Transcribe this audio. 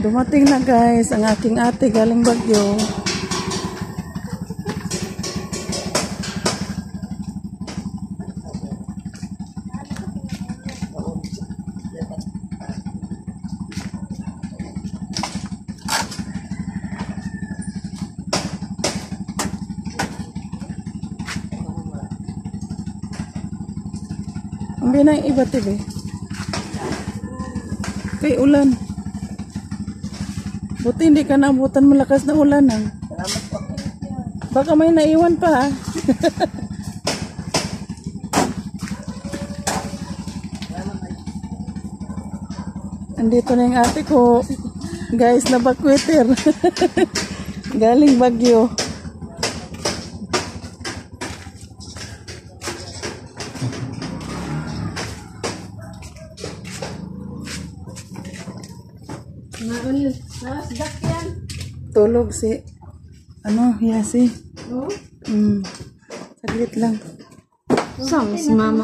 Dumating na guys ang aking ate galing Baguio. Ang binang iba tibi. Kay ulan. Buti hindi ka naabutan malakas na ulan ah. Baka may naiwan pa ah. Andito na yung ate ko. Guys, na bakweter. Galing Baguio. Tulog si Yasi. Saglit lang. Sama si mama.